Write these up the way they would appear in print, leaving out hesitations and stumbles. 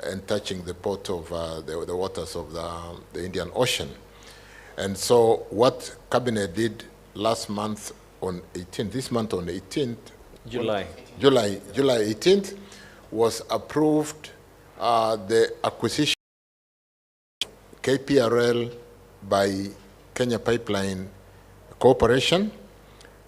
and touching the port of the waters of the Indian Ocean. And so what Cabinet did last month on 18th, this month on 18th, July 18th, was approved the acquisition of KPRL by Kenya Pipeline Corporation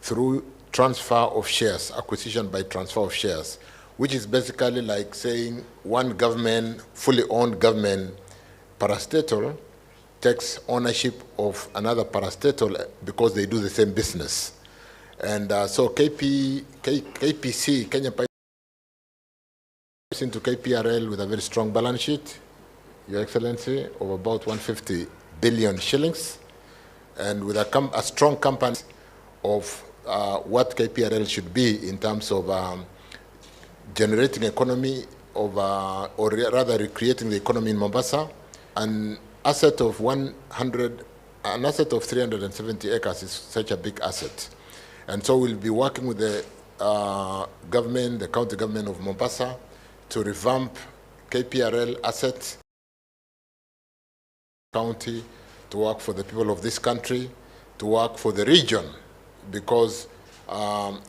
through transfer of shares, acquisition by transfer of shares, which is basically like saying one government, fully owned government parastatal takes ownership of another parastatal because they do the same business. And so KPC, Kenya Pipeline, into KPRL with a very strong balance sheet, Your Excellency, of about 150 billion shillings, and with a strong company of what KPRL should be in terms of generating economy of, or rather recreating the economy in Mombasa. An asset of 370 acres is such a big asset. And so we'll be working with the government, the county government of Mombasa, to revamp KPRL assets, county, to work for the people of this country, to work for the region, because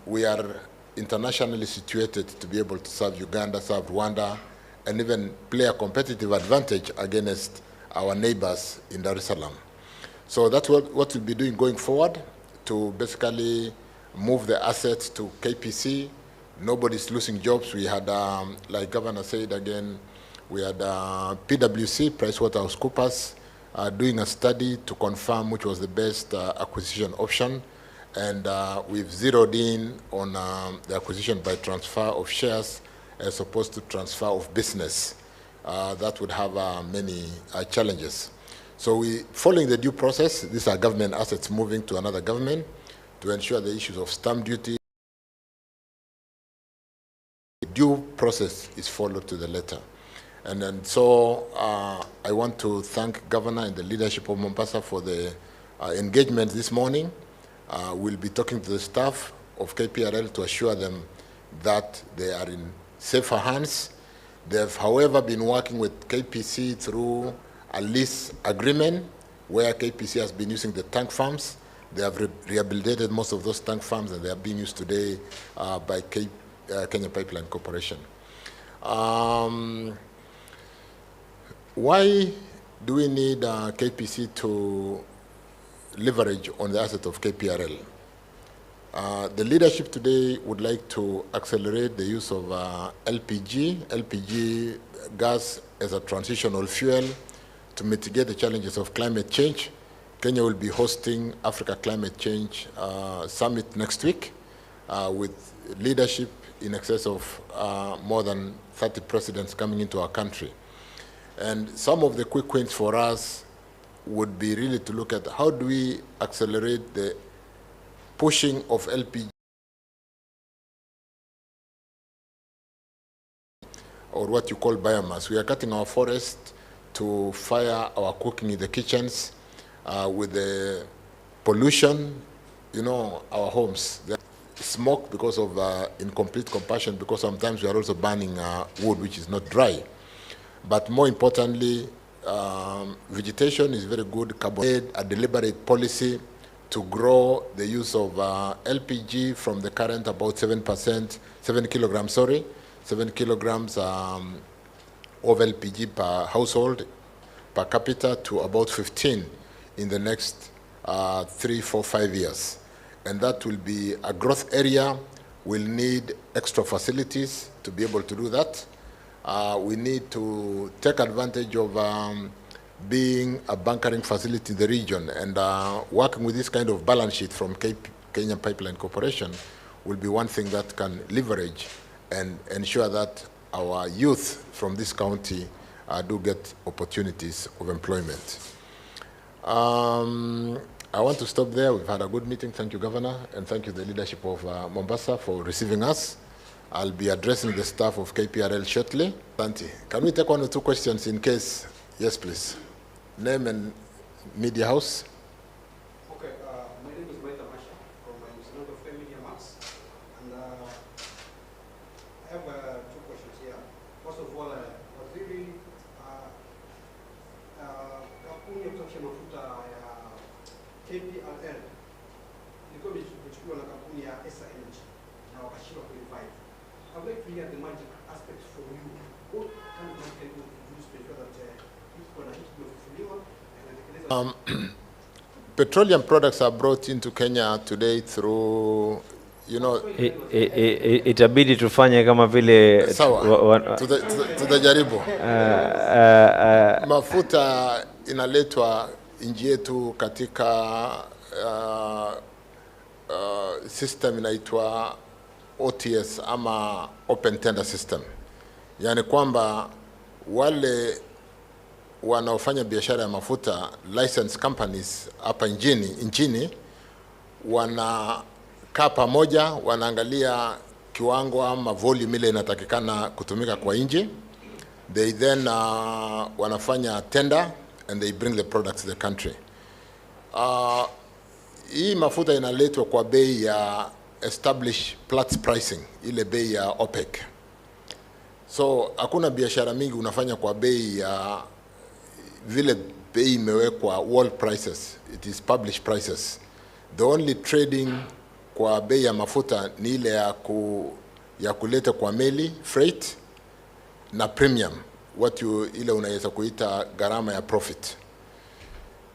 we are internationally situated to be able to serve Uganda, serve Rwanda, and even play a competitive advantage against our neighbors in Dar es Salaam. So that's what we'll be doing going forward, to basically move the assets to KPC. Nobody's losing jobs. We had, like Governor said again, we had PwC, PricewaterhouseCoopers, doing a study to confirm which was the best acquisition option. And we've zeroed in on the acquisition by transfer of shares as opposed to transfer of business. That would have many challenges. So following the due process, these are government assets moving to another government to ensure the issues of stamp duty. The due process is followed to the letter. And then so I want to thank Governor and the leadership of Mombasa for the engagement this morning. We'll be talking to the staff of KPRL to assure them that they are in safer hands. They have, however, been working with KPC through a lease agreement where KPC has been using the tank farms. They have rehabilitated most of those tank farms, and they are being used today by Kenya Pipeline Corporation. Why do we need KPC to leverage on the asset of KPRL? The leadership today would like to accelerate the use of LPG gas as a transitional fuel to mitigate the challenges of climate change. Kenya will be hosting Africa Climate Change Summit next week with leadership in excess of more than 30 presidents coming into our country. And some of the quick wins for us would be really to look at how do we accelerate the pushing of LPG or what you call biomass. We are cutting our forest to fire our cooking in the kitchens with the pollution, our homes. The smoke because of incomplete combustion, because sometimes we are also burning wood which is not dry. But more importantly, vegetation is very good. Carbon, a deliberate policy to grow the use of LPG from the current about 7 kilograms of LPG per household, per capita, to about 15 in the next 3, 4, 5 years. And that will be a growth area. We'll need extra facilities to be able to do that. We need to take advantage of being a bunkering facility in the region, and working with this kind of balance sheet from Kenya Pipeline Corporation will be one thing that can leverage and ensure that our youth from this county do get opportunities of employment. I want to stop there. We've had a good meeting. Thank you, Governor, and thank you, the leadership of Mombasa, for receiving us. I'll be addressing the staff of KPRL shortly. Santi, can we take 1 or 2 questions in case? Yes, please. Name and media house. Okay, my name is Maita Masha from Institute of Media Max. And I have 2 questions here. First of all, I was really KPRL ilikuwa imechukuliwa na kampuni ya ESA Energy na wakashindwa kurevive. I would like to hear the magic aspects from you. What kind of magic can you introduce to ensure that it's going to hit the fuliwa and petroleum products are brought into Kenya today through, you know, itabidi tufanye kama vile tutajaribu. Mafuta inaletwa nchi yetu katika system inaitwa OTS ama Open Tender System. Yani kwamba wale wanaofanya biashara ya mafuta, license companies hapa nchini wanakaa pamoja, wanaangalia kiwango ama volume ile inatakikana kutumika kwa nchi. They then wanafanya tender and they bring the products to the country. Hii mafuta inaletwa kwa bei ya established Platts pricing, ile bei ya OPEC. So hakuna biashara mingi unafanya kwa bei ya vile bei imewekwa world prices. It is published prices. The only trading kwa bei ya mafuta ni ile ya kuleta kwa meli, freight na premium, ile unaweza kuita gharama ya profit.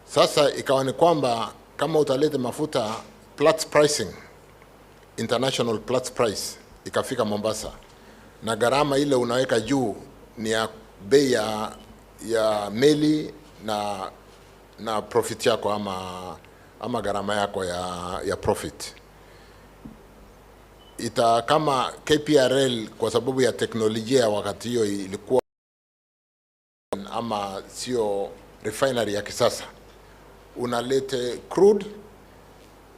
Sasa ikawa ni kwamba kama utaleta mafuta Platts pricing, international Platts price, ikafika Mombasa, na gharama ile unaweka juu ni ya bei ya meli na profit yako ama gharama yako ya profit. Kama KPRL kwa sababu ya teknolojia ya wakati hiyo ilikuwa ama sio refinery ya kisasa, unalete crude,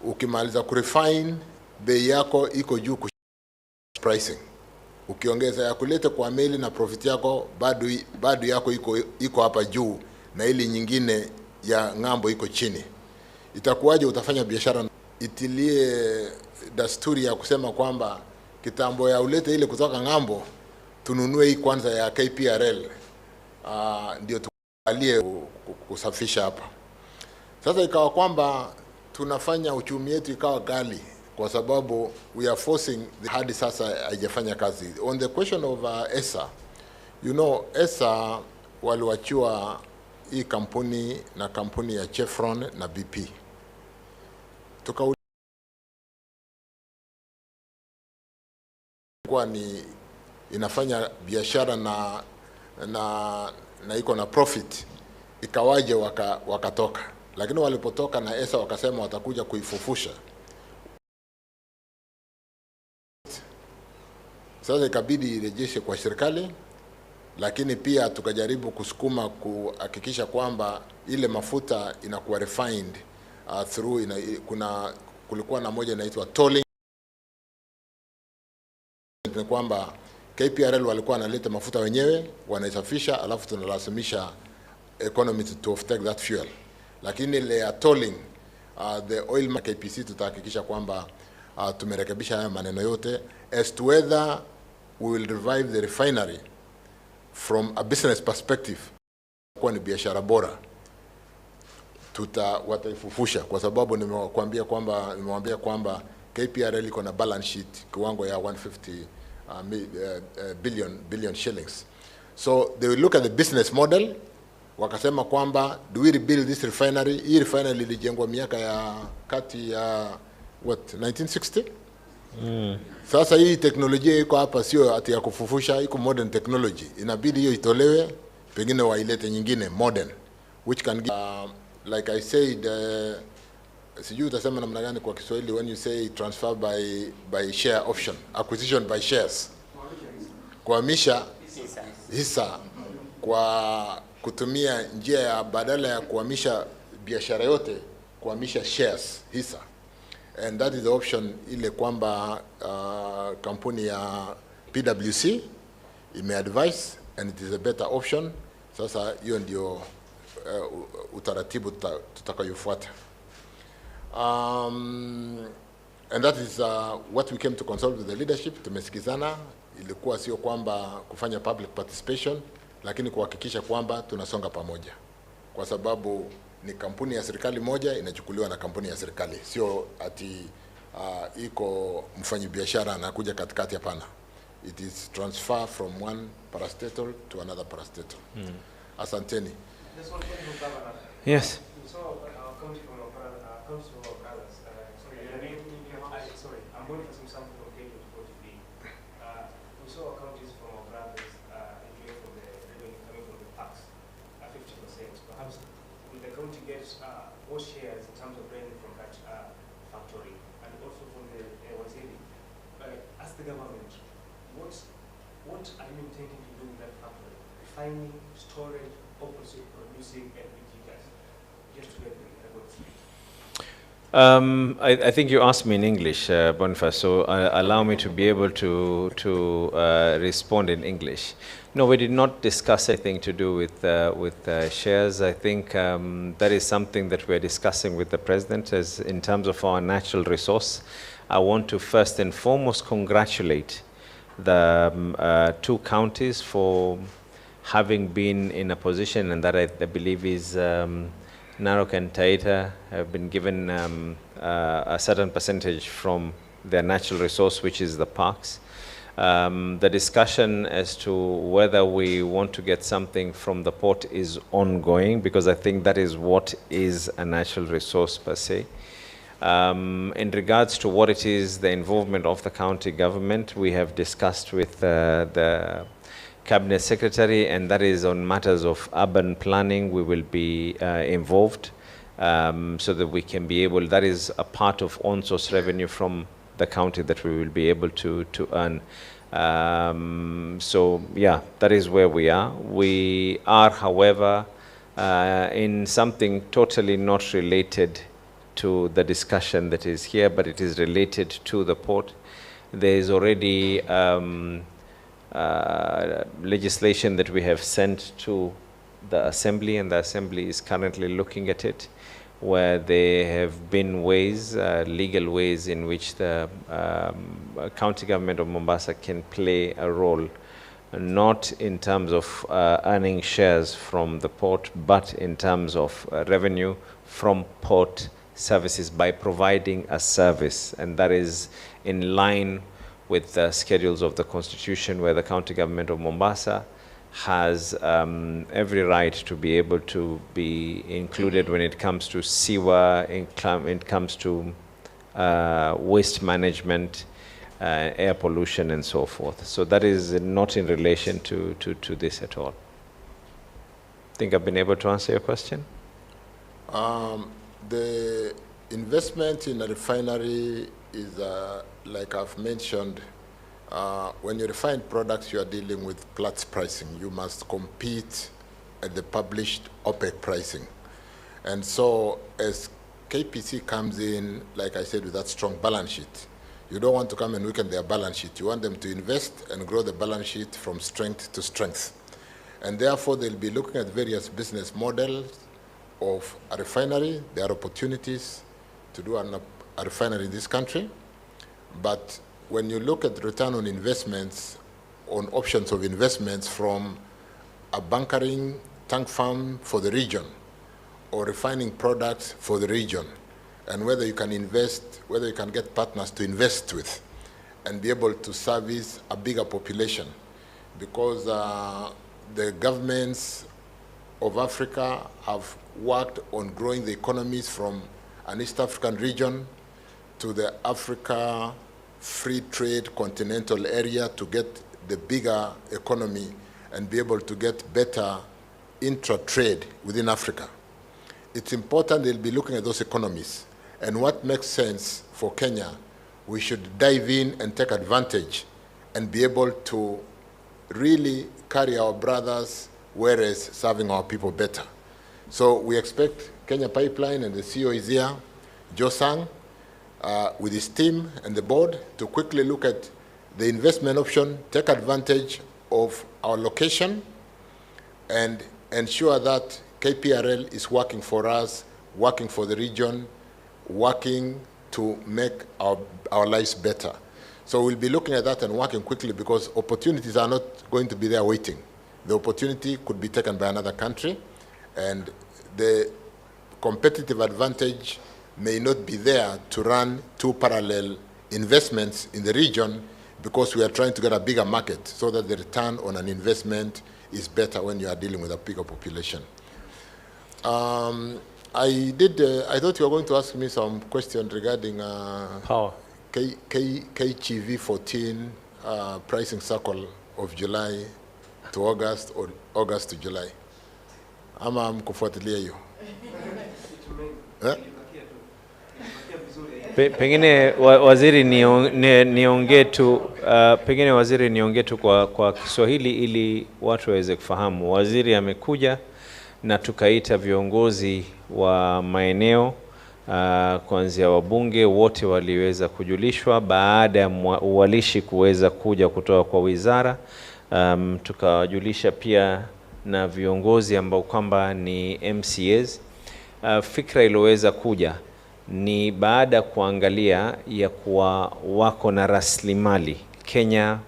ukimaliza kurefine bei yako iko juu pricing. Ukiongeza ya kuleta kwa meli na profit yako bado yako iko hapa juu na ili nyingine ya ng'ambo iko chini. Itakuwaje utafanya biashara? Itilie dasturi ya kusema kwamba kitambo ya ulete ile kutoka ng'ambo, tununue hii kwanza ya KPRL, ndio tukalie kusafisha hapa. Sasa ikawa kwamba tunafanya uchumi wetu ikawa gali kwa sababu we are forcing hadi sasa haijafanya kazi. On the question of ESA, you know, ESA waliwachiwa hii kampuni na kampuni ya Chevron na BP. Kwa ni inafanya biashara na iko na profit, ikawaje wakatoka. Lakini walipotoka na ESA wakasema watakuja kuifufusha. Sasa ikabidi irejeshe kwa serikali, lakini pia tukajaribu kusukuma kuhakikisha kwamba ile mafuta inakuwa refined through kulikuwa na moja inaitwa tolling. Ni kwamba KPRL walikuwa wanaleta mafuta wenyewe, wanaisafisha, alafu tunalazimisha economy to take that fuel. Lakini ile ya tolling, the oil KPC, tutahakikisha kwamba tumerekebisha haya maneno yote as to whether we will revive the refinery from a business perspective. Kwa ni biashara bora, wataifufusha kwa sababu nimewambia kwamba KPRL iko na balance sheet kiwango ya 150 billion shillings. So they will look at the business model, wakasema kwamba do we rebuild this refinery? Hii refinery ilijengwa miaka ya kati ya 1960. Sasa hii teknolojia iko hapa, sio ati ya kufufusha, iko modern technology. Inabidi hiyo itolewe, pengine wailete nyingine modern which can give, like I said, sijui utasema namna gani kwa Kiswahili when you say transfer by share option, acquisition by shares, kuhamisha hisa kwa kutumia njia ya badala ya kuhamisha biashara yote, kuhamisha shares, hisa. And that is the option ile kwamba kampuni ya PwC imeadvise, and it is a better option. Sasa hiyo ndio utaratibu tutakayofuata. And that is what we came to consult with the leadership. Tumesikizana, ilikuwa sio kwamba kufanya public participation, lakini kuhakikisha kwamba tunasonga pamoja, kwa sababu ni kampuni ya serikali moja inachukuliwa na kampuni ya serikali, sio ati iko mfanyabiashara anakuja katikati, hapana. It is transfer from one parastatal to another parastatal. Asanteni. Just one question, Governor. Yes. So, comes from our brothers. Sorry, your name? Sorry, I'm going for some sample from Kenya to go to B. We saw counties from our brothers enjoying from the revenue coming from the tax, 50%. Perhaps will the county get what shares in terms of revenue from that factory, and also from the Waziri? As the government, what are you intending to do with that factory? Refining, storage, or producing LPG gas? Just to get the I think you asked me in English, Boniface, so allow me to be able to respond in English. No, we did not discuss anything to do with shares. I think that is something that we're discussing with the President as in terms of our natural resource. I want to first and foremost congratulate the two counties for having been in a position, and that I believe is Narok and Taita have been given a certain percentage from their natural resource, which is the parks. The discussion as to whether we want to get something from the port is ongoing, because I think that is what is a natural resource per se. In regards to what it is, the involvement of the county government, we have discussed with the Cabinet Secretary, and that is on matters of urban planning. We will be involved so that we can be able, that is a part of on-source revenue from the county that we will be able to earn. So yeah, that is where we are. We are, however, in something totally not related to the discussion that is here, but it is related to the port. There is already legislation that we have sent to the Assembly, and the Assembly is currently looking at it, where there have been ways, legal ways in which the county government of Mombasa can play a role, not in terms of earning shares from the port, but in terms of revenue from port services by providing a service. And that is in line with the schedules of the Constitution, where the county government of Mombasa has every right to be able to be included when it comes to sewer, it comes to waste management, air pollution, and so forth. So that is not in relation to this at all. I think I've been able to answer your question. The investment in a refinery is, like I've mentioned, when you refine products, you are dealing with Platts pricing. You must compete at the published OPEC pricing. And so as KPC comes in, like I said, with that strong balance sheet, you don't want to come and weaken their balance sheet. You want them to invest and grow the balance sheet from strength to strength. And therefore, they'll be looking at various business models of a refinery. There are opportunities to do a refinery in this country. But when you look at return on investments, on options of investments from a bunkering tank farm for the region or refining products for the region, and whether you can invest, whether you can get partners to invest with and be able to service a bigger population, because the governments of Africa have worked on growing the economies from an East African region to the Africa free trade continental area to get the bigger economy and be able to get better intra-trade within Africa. It's important they'll be looking at those economies and what makes sense for Kenya. We should dive in and take advantage and be able to really carry our brothers, whereas serving our people better. So we expect Kenya Pipeline, and the CEO is here, Joe Sang, with his team and the board, to quickly look at the investment option, take advantage of our location, and ensure that KPRL is working for us, working for the region, working to make our lives better. So we'll be looking at that and working quickly, because opportunities are not going to be there waiting. The opportunity could be taken by another country, and the competitive advantage may not be there to run two parallel investments in the region, because we are trying to get a bigger market so that the return on an investment is better when you are dealing with a bigger population. I thought you were going to ask me some question regarding Power. KGV 14 pricing cycle of July to August, or August to July. Ama mkufuatilia hiyo? Pengine waziri niongee tu, pengine waziri niongee tu kwa Kiswahili ili watu waweze kufahamu. Waziri amekuja na tukaita viongozi wa maeneo, kuanzia wabunge wote waliweza kujulishwa baada ya uwalishi kuweza kuja kutoka kwa wizara. Tukawajulisha pia na viongozi ambao kwamba ni MCAs. Fikra iliyoweza kuja ni baada kuangalia ya kuwa wako na rasilimali. Kenya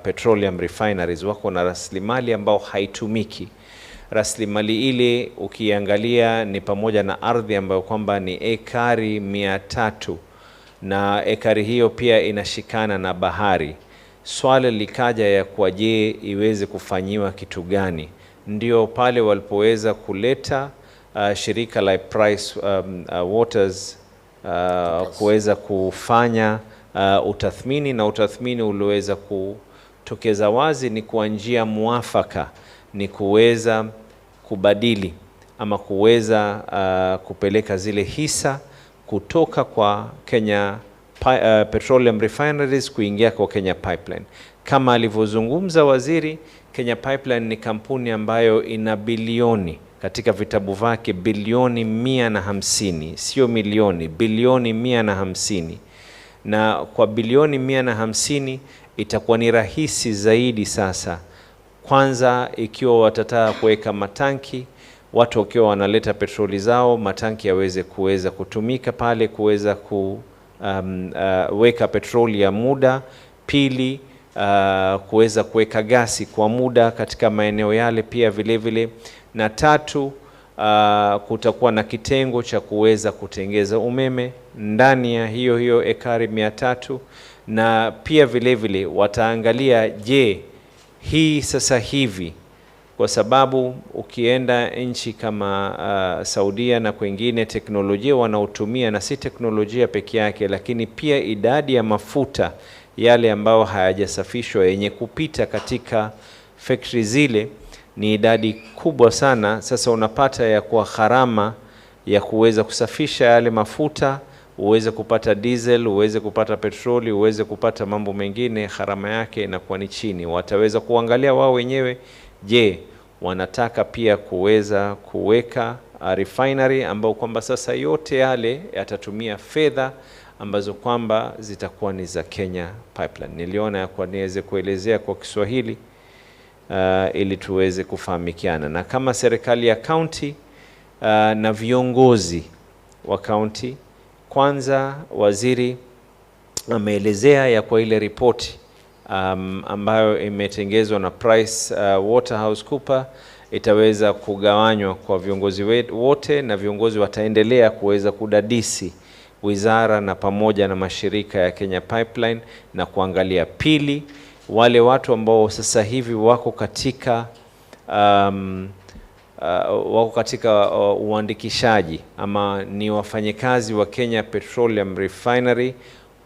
Petroleum Refineries wako na rasilimali ambao haitumiki. Rasilimali ile ukiangalia ni pamoja na ardhi ambayo kwamba ni ekari 300, na ekari hiyo pia inashikana na bahari. Swali likaja ya kwa je iweze kufanyiwa kitu gani? Ndio pale walipoweza kuleta shirika la Price Waters kuweza kufanya utathmini, na utathmini uliweza kutokeza wazi ni kwa njia muafaka ni kuweza kubadili ama kuweza kupeleka zile hisa kutoka kwa Kenya Petroleum Refineries kuingia kwa Kenya Pipeline. Kama alivyozungumza waziri, Kenya Pipeline ni kampuni ambayo ina bilioni katika vitabu vyake, bilioni 150, sio milioni, bilioni 150. Na kwa bilioni 150 itakuwa ni rahisi zaidi sasa. Kwanza ikiwa watataka kuweka matanki, watu wakiwa wanaleta petroli zao, matanki yaweze kuweza kutumika pale kuweza kuweka petroli ya muda. Pili, kuweza kuweka gasi kwa muda katika maeneo yale pia vile vile. Na tatu, kutakuwa na kitengo cha kuweza kutengeza umeme ndani ya hiyo ekari 300. Na pia vile vile wataangalia je, hii sasa hivi, kwa sababu ukienda nchi kama Saudia na kwingine, teknolojia wanaotumia na si teknolojia peke yake, lakini pia idadi ya mafuta yale ambao hayajasafishwa yenye kupita katika factory zile ni idadi kubwa sana. Sasa unapata ya kwa gharama ya kuweza kusafisha yale mafuta, uweze kupata diesel, uweze kupata petroli, uweze kupata mambo mengine, gharama yake inakuwa ni chini. Wataweza kuangalia wao wenyewe, je, wanataka pia kuweza kuweka refinery ambao kwamba sasa yote yale yatatumia fedha ambazo kwamba zitakuwa ni za Kenya Pipeline. Niliona ya kwa niweze kuelezea kwa Kiswahili ili tuweze kufahamikiana. Na kama serikali ya county na viongozi wa county, kwanza waziri ameelezea ya kwa ile ripoti ambayo imetengezwa na Price Waterhouse Cooper itaweza kugawanywa kwa viongozi wote, na viongozi wataendelea kuweza kudadisi wizara na pamoja na mashirika ya Kenya Pipeline na kuangalia. Pili, wale watu ambao sasa hivi wako katika uandikishaji ama ni wafanyakazi wa Kenya Petroleum Refinery,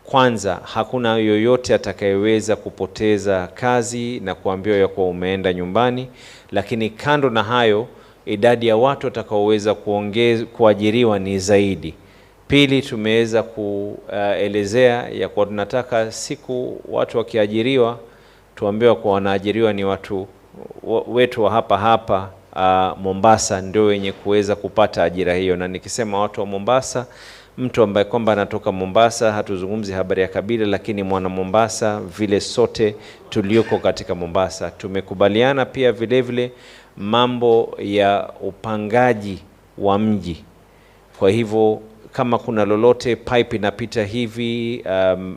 kwanza hakuna yoyote atakayeweza kupoteza kazi na kuambiwa ya kuwa umeenda nyumbani. Lakini kando na hayo, idadi ya watu watakaoweza kuajiriwa ni zaidi. Pili, tumeweza kuelezea ya kwa tunataka siku watu wakiajiriwa tuambiwa kwa wanaajiriwa ni watu wetu wa hapa Mombasa ndio wenye kuweza kupata ajira hiyo. Na nikisema watu wa Mombasa, mtu ambaye kwamba anatoka Mombasa, hatuzungumzi habari ya kabila, lakini mwana Mombasa vile sote tulioko katika Mombasa. Tumekubaliana pia vile vile mambo ya upangaji wa mji. Kwa hivyo kama kuna lolote, pipe inapita hivi,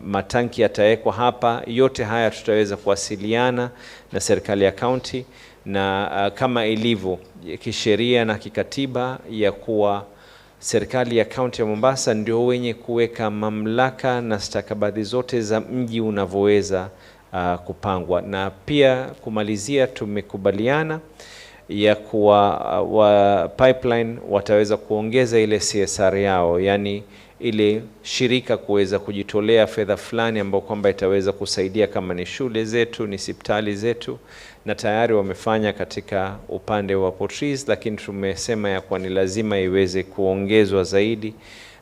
matanki yatawekwa hapa, yote haya tutaweza kuwasiliana na serikali ya county. Na kama ilivyo kisheria na kikatiba ya kuwa serikali ya kaunti ya Mombasa ndio wenye kuweka mamlaka na stakabadhi zote za mji unavyoweza kupangwa. Na pia kumalizia, tumekubaliana ya kuwa pipeline wataweza kuongeza ile CSR yao, yani ile shirika kuweza kujitolea fedha fulani ambao kwamba itaweza kusaidia kama ni shule zetu, ni hospitali zetu, na tayari wamefanya katika upande wa Petroleum, lakini tumesema ya kwa ni lazima iweze kuongezwa zaidi,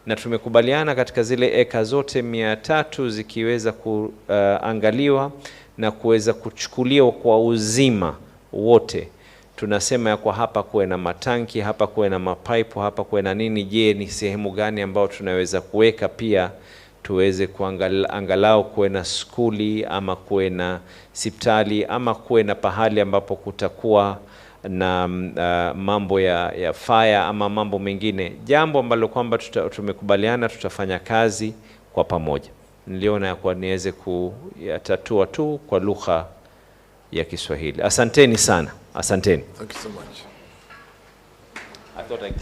na tumekubaliana katika zile eka zote 300 zikiweza kuangaliwa na kuweza kuchukuliwa kwa uzima wote. Tunasema ya kwa hapa kuwe na matanki, hapa kuwe na mapaipu, hapa kuwe na nini. Je, ni sehemu gani ambao tunaweza kuweka pia tuweze angalau kuwe na skuli ama kuwe na hospitali ama kuwe na pahali ambapo kutakuwa na mambo ya fire ama mambo mengine, jambo ambalo kwamba tumekubaliana tutafanya kazi kwa pamoja. Niliona ya kwa niweze kuyatatua tu kwa lugha ya Kiswahili. Asanteni sana. Asanteni. Thank you so much. I thought I